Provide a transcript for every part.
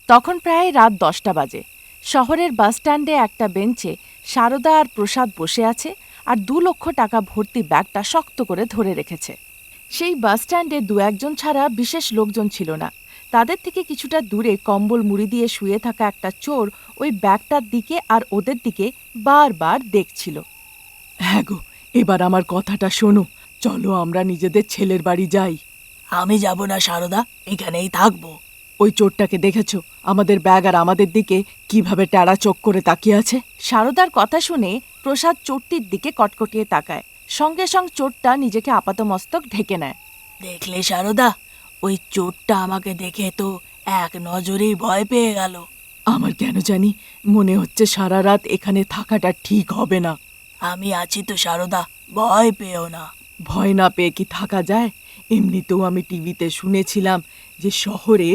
তখন প্রায় রাত 10টা বাজে। শহরের বাসস্ট্যান্ডে একটা বেঞ্চে সারদা আর প্রসাদ বসে আছে আর 2 লক্ষ টাকা ভর্তি ব্যাগটা শক্ত করে ধরে রেখেছে। সেই বাসস্ট্যান্ডে 2-1 জন ছাড়া বিশেষ লোকজন ছিল না। তাদের থেকে কিছুটা দূরে কম্বল মুড়ি দিয়ে শুয়ে থাকা একটা চোর ওই ব্যাগটার দিকে আর ওদের দিকে বারবার দেখছিল। হ্যাঁ গো, এবার আমার কথাটা শোনো, চলো আমরা নিজেদের ছেলের বাড়ি যাই। আমি যাব না সারদা, এখানেই থাকবো। ওই চোরটাকে দেখেছো? আমাদের ব্যাগ আর আমাদের দিকে কিভাবে টেরা চোখ করে তাকিয়ে আছে। সারদার কথা শুনে প্রসাদ চোরটির দিকে কটকটিয়ে তাকায়। সঙ্গে সঙ্গে চোরটা নিজেকে আপাতমস্তক ঢেকে নেয়। দেখলে সারদা, ওই চোরটা আমাকে দেখে তো এক নজরেই ভয় পেয়ে গেল। আমার কেন জানি মনে হচ্ছে সারা রাত এখানে থাকাটা ঠিক হবে না। আমি আছি তো সারদা, ভয় পেও না। ভয় না পেয়ে কি থাকা যায়? এমনিতেও আমি টিভিতে শুনেছিলাম যে শহরে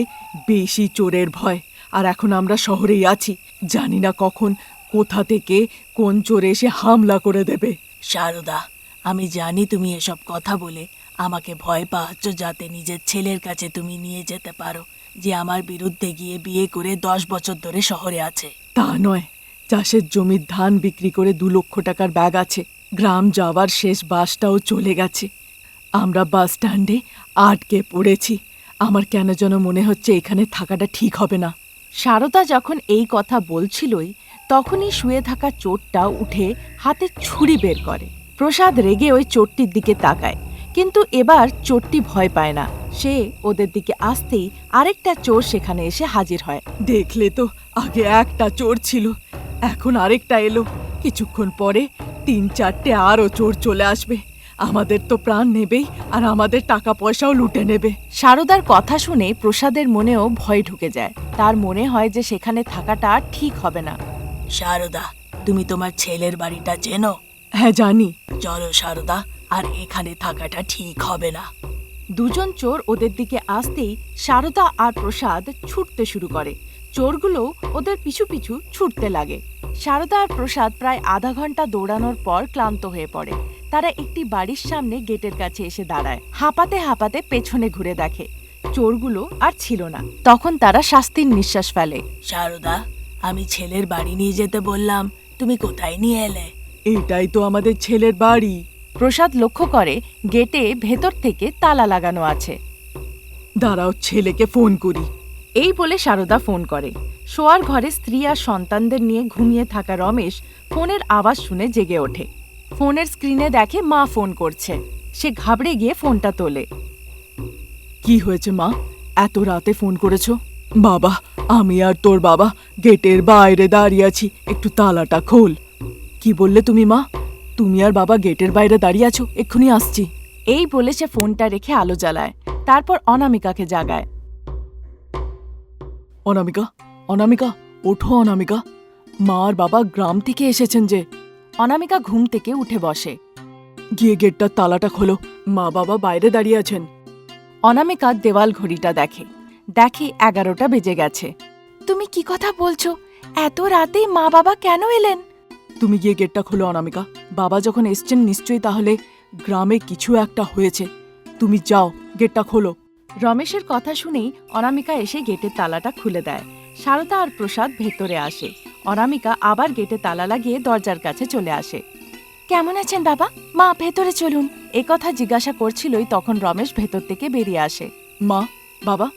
বেশি চোরের ভয়, আর এখন আমরা শহরেই আছি। জানি না কখন কোথা থেকে কোন চোর এসে হামলা করে দেবে। সারদা, আমি জানি তুমি এসব কথা বলে আমাকে ভয় পাচ্ছ যাতে নিজের ছেলের কাছে তুমি নিয়ে যেতে পারো, যে আমার বিরুদ্ধে গিয়ে বিয়ে করে 10 বছর ধরে শহরে আছে। তা নয়, চাষের জমির ধান বিক্রি করে 2 লক্ষ টাকার ব্যাগ আছে। গ্রাম যাওয়ার শেষ বাসটাও চলে গেছে। আমরা বাস স্ট্যান্ডে আটকে পড়েছি। আমার কেন যেন মনে হচ্ছে এখানে থাকাটা ঠিক হবে না। সারদা যখন এই কথা বলছিলই তখনই শুয়ে থাকা চোরটা উঠে হাতে ছুরি বের করে। প্রসাদ রেগে ওই চোরটির দিকে তাকায়, কিন্তু এবার চোরটি ভয় পায় না। সে ওদের দিকে আসতেই আরেকটা চোর সেখানে এসে হাজির হয়। দেখলে তো, আগে একটা চোর ছিল, এখন আরেকটা এলো। কিছুক্ষণ পরে 3-4টে আরও চোর চলে আসবে। আমাদের তো প্রাণ নেবেই, আর আমাদের টাকা পয়সাও লুটে নেবে। সারদার কথা শুনে প্রসাদের মনেও ভয় ঢুকে যায়। তার মনে হয় যে সেখানে থাকাটা আর ঠিক হবে না। সারদা, তুমি তোমার ছেলের বাড়িটা চেনো? হ্যাঁ জানি। চলো সারদা, আর এখানে থাকাটা ঠিক হবে না। 2জন চোর ওদের দিকে আসতেই সারদা আর প্রসাদ ছুটতে শুরু করে। চোরগুলো ওদের পিছু পিছু ছুটতে লাগে। সারদা আর প্রসাদ প্রায় আধা ঘন্টা দৌড়ানোর পর ক্লান্ত হয়ে পড়ে। তারা একটি বাড়ির সামনে গেটের কাছে এসে দাঁড়ায়। হাঁপাতে হাঁপাতে পেছনে ঘুরে দেখে চোরগুলো আর ছিল না। তখন তারা শাস্তির নিঃশ্বাস ফেলে। সারদা, আমি ছেলের বাড়ি নিয়ে যেতে বললাম, তুমি কোথায় নিয়ে এলে? এটাই তো আমাদের ছেলের বাড়ি। প্রসাদ লক্ষ্য করে গেটে ভেতর থেকে তালা লাগানো আছে। দাঁড়াও, ছেলেকে ফোন করি। এই বলে সারদা ফোন করে। শোয়ার ঘরে স্ত্রী আর সন্তানদের নিয়ে ঘুমিয়ে থাকা রমেশ ফোনের আওয়াজ শুনে জেগে ওঠে। ফোনের স্ক্রিনে দেখে মা ফোন করছে। সে ঘাবড়ে গিয়ে ফোনটা তোলে। কি হয়েছে মা, এত রাতে ফোন করেছো? বাবা, আমি আর তোর বাবা গেটের বাইরে দাঁড়িয়ে আছি, একটু তালাটা খোল। কি বললে তুমি মা? তুমি আর বাবা গেটের বাইরে দাঁড়িয়ে আছো? এক্ষুনি আসছি। এই বলে সে ফোনটা রেখে আলো জ্বালায়। তারপর অনামিকাকে জাগায়। অনামিকা, অনামিকা, ওঠো অনামিকা, মা আর বাবা গ্রাম থেকে এসেছেন যে। অনামিকা ঘুম থেকে উঠে বসে। গিয়ে গেটটার তালাটা খোলো, মা বাবা বাইরে দাঁড়িয়ে আছেন। অনামিকা দেওয়াল ঘড়িটা দেখে। দেখে 11টা বেজে গেছে। তুমি কি কথা বলছো? এত রাতেই মা বাবা কেন এলেন? তুমি গিয়ে গেটটা খোলো অনামিকা। বাবা যখন এসছেন নিশ্চয়ই তাহলে গ্রামে কিছু একটা হয়েছে। তুমি যাও, গেটটা খোলো। রমেশের কথা শুনেই অনামিকা এসে গেটের তালাটা খুলে দেয়। সারদা আর প্রসাদ ভেতরে আসে। অনামিকা আবার গেটে তালা লাগিয়ে দরজার কাছে চলে আসে। কেমন আছেন বাবা? মা ভেতরে চলুন। এ কথা জিজ্ঞাসা করছিলই তখন রমেশ ভেতর থেকে বেরিয়ে আসে। মা, বাবা,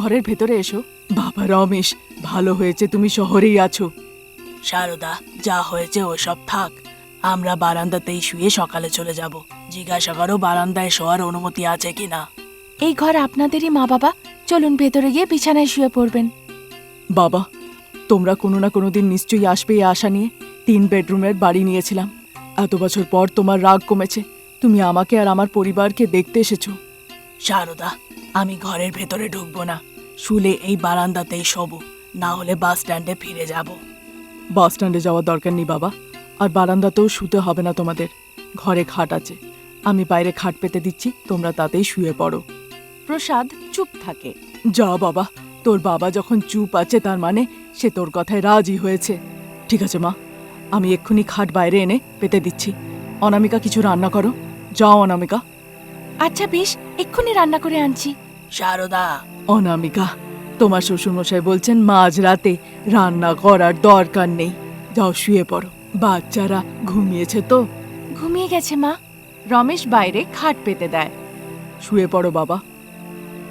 ঘরের ভেতরে এসো। বাবা রমেশ, ভালো হয়েছে তুমি শহরেই আছো। সারদা, যা হয়েছে ওসব থাক, আমরা বারান্দাতেই শুয়ে সকালে চলে যাব। জিজ্ঞাসা করো বারান্দায় শোয়ার অনুমতি আছে কিনা। এই ঘর আপনাদেরই মা বাবা, চলুন ভেতরে গিয়ে বিছানায় শুয়ে পড়বেন। বাবা, তোমরা কোনো না কোনো দিন নিশ্চয়ই আসবে এই আশা নিয়ে। 3 বেডরুমের বাড়ি নিয়েছিলাম। এত বছর পর তোমার রাগ কমেছে, তুমি আমাকে আর আমার পরিবারকে দেখতে এসেছো। সারদা, আমি ঘরের ভেতরে ঢুকবো না, শুলে এই বারান্দাতেই শোবো, না হলে বাস স্ট্যান্ডে ফিরে যাব। বাস স্ট্যান্ডে যাওয়ার দরকার নেই বাবা, আর বারান্দাতেও শুতে হবে না তোমাদের। ঘরে খাট আছে, আমি বাইরে খাট পেতে দিচ্ছি, তোমরা তাতেই শুয়ে পড়ো। প্রসাদ চুপ থাকে। যা বাবা, তোর বাবা যখন চুপ আছে তার মানে সে তোর কথায় রাজি হয়েছে। ঠিক আছে মা, আমি এক্ষুনি খাট বাইরে এনে পেতে দিচ্ছি। অনামিকা কিছু রান্না করো, যাও অনামিকা। আচ্ছা বেশ, এক্ষুনি রান্না করে আনছি। সারদা, অনামিকা, তোমার শ্বশুরমশাই বলছেন মাঝরাতে রান্না করার দরকার নেই। যাও শুয়ে পড়ো, বাচ্চারা ঘুমিয়েছে তো। ঘুমিয়ে গেছে মা। রমেশ বাইরে খাট পেতে দেয়। শুয়ে পড়ো বাবা।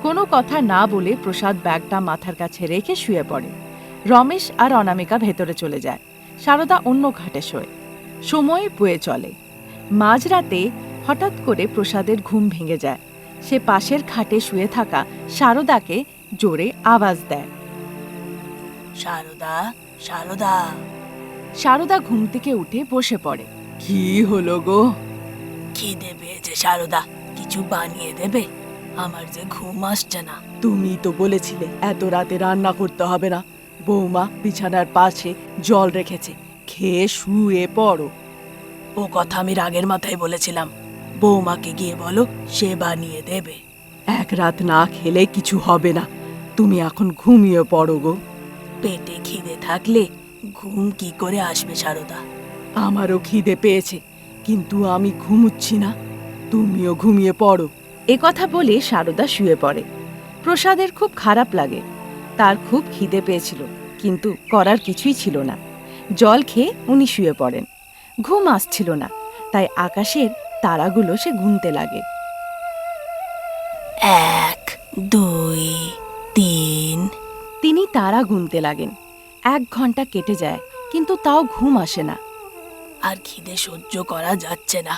কোনো কথা না বলে প্রসাদ ব্যাগটা মাথার কাছে রেখে শুয়ে পড়ে। রমেশ আর অনামিকা ভেতরে চলে যায়। সারদা অন্য ঘাটে শোয়। সময় বয়ে চলে। মাঝরাতে হঠাৎ করে প্রসাদের ঘুম ভেঙে যায়। সে পাশের খাটে শুয়ে থাকা সারদাকে জোরে আওয়াজ দেয়। সারদা, সারদা। সারদা ঘুম থেকে উঠে বসে পড়ে। কি হলো গো? খিদে পেয়েছে সারদা, কিছু বানিয়ে দেবে? আমার যে ঘুম আসছে না। তুমি তো বলেছিলে এত রাতে রান্না করতে হবে না। বৌমা বিছানার পাশে জল রেখেছে, খেয়ে শুয়ে পড়ো। ও কথা আমি রাগের মাথায় বলেছিলাম। বৌমাকে গিয়ে বলো, সে বানিয়ে দেবে। এক রাত না খেলে কিছু হবে না। তুমি এখন ঘুমিয়ে পড়ো গো। পেটে খিদে থাকলে ঘুম কি করে আসবে সারদা? আমারও খিদে পেয়েছে, কিন্তু আমি ঘুমুচ্ছি না। তুমিও ঘুমিয়ে পড়ো। কথা বলে সারদা শুয়ে পড়ে। প্রসাদের খুব খারাপ লাগে। তার খুব খিদে পেয়েছিল, কিন্তু করার কিছুই ছিল না। জল খেয়ে উনি শুয়ে পড়েন। ঘুম আসছিল না, তাই আকাশের তারাগুলো সে গুনতে লাগে। 1, 2, 3। তিনি তারা গুনতে লাগেন। 1 ঘন্টা কেটে যায়, কিন্তু তাও ঘুম আসে না। আর খিদে সহ্য করা যাচ্ছে না।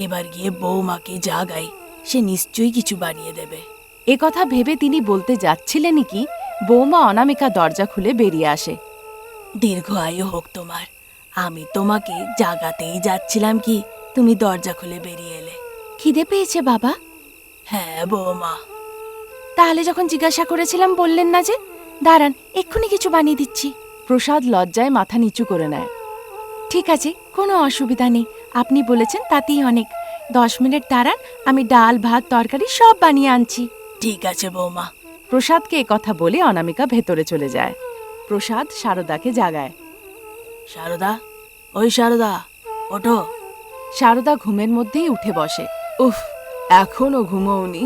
এবার গিয়ে বৌমাকে জাগাই, সে নিশ্চয়ই কিছু বানিয়ে দেবে। কথা ভেবে তিনি বলতে যাচ্ছিলেনই কি বৌমা অনামিকা দরজা খুলে বেরিয়ে আসে। দীর্ঘ আয়ু হোক তোমার। আমি তোমাকে জাগাতেই যাচ্ছিলাম কি তুমি দরজা খুলে বেরিয়ে এলে। খিদে পেয়েছে বাবা? হ্যাঁ বৌমা। তাহলে যখন জিজ্ঞাসা করেছিলাম বললেন না যে? দাঁড়ান, এক্ষুনি কিছু বানিয়ে দিচ্ছি। প্রসাদ লজ্জায় মাথা নিচু করে নেয়। ঠিক আছে, কোনো অসুবিধা নেই। আপনি বলেছেন তাতেই অনেক। 10 মিনিট দাঁড়ান, আমি ডাল ভাত তরকারি সব বানিয়ে আনছি। ঠিক আছে বৌমা। প্রসাদকে কথা বলে অনামিকা ভেতরে চলে যায়। প্রসাদ সারদাকে জাগায়। সারদা, ওই সারদা, ওঠো। সারদা ঘুমের মধ্যেই উঠে বসে। উফ, এখনো ঘুমোওনি?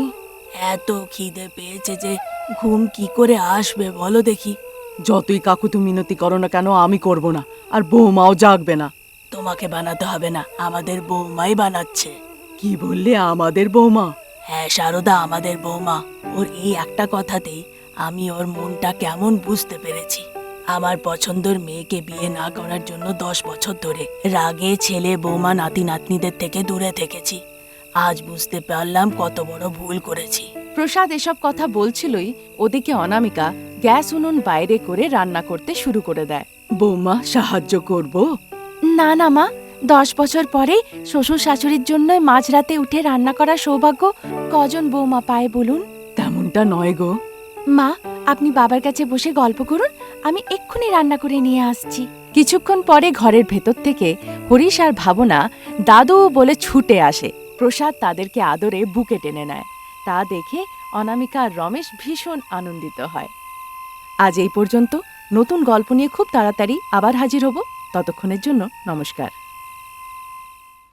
এত খিদে পেয়েছে যে ঘুম কি করে আসবে বলো দেখি। যতই কাকুতি মিনতি করো না কেন, আমি করব না। আর বৌমাও জাগবে না। তোমাকে বানাতে হবে না, আমাদের বৌমাই বানাচ্ছে। কি বললে, আমাদের বৌমা? হ্যাঁ সারদা, আমাদের বৌমা। ওর এই একটা কথাতেই আমি ওর মনটা কেমন বুঝতে পেরেছি। আমার পছন্দের মেয়েকে বিয়ে না করার জন্য 10 বছর ধরে রাগে ছেলে বৌমা নাতি নাতনিদের থেকে দূরে থেকেছি। আজ বুঝতে পারলাম কত বড় ভুল করেছি। প্রসাদ এসব কথা বলছিলই ওদিকে অনামিকা গ্যাস উনুন বাইরে করে রান্না করতে শুরু করে দেয়। বৌমা, সাহায্য করব? না না মা, 10 বছর পরে শ্বশুর শাশুড়ির জন্য মাঝরাতে উঠে রান্না করার সৌভাগ্য কজন বৌমা পায় বলুন? তেমনটা নয় গো। মা, আপনি বাবার কাছে বসে গল্প করুন, আমি এক্ষুনি রান্না করে নিয়ে আসছি। কিছুক্ষণ পরে ঘরের ভেতর থেকে হরিশ আর ভাবনা দাদু বলে ছুটে আসে। প্রসাদ তাদেরকে আদরে বুকে টেনে নেয়। তা দেখে অনামিকা আর রমেশ ভীষণ আনন্দিত হয়। আজ এই পর্যন্ত। নতুন গল্প নিয়ে খুব তাড়াতাড়ি আবার হাজির হব। ততক্ষণের জন্য নমস্কার।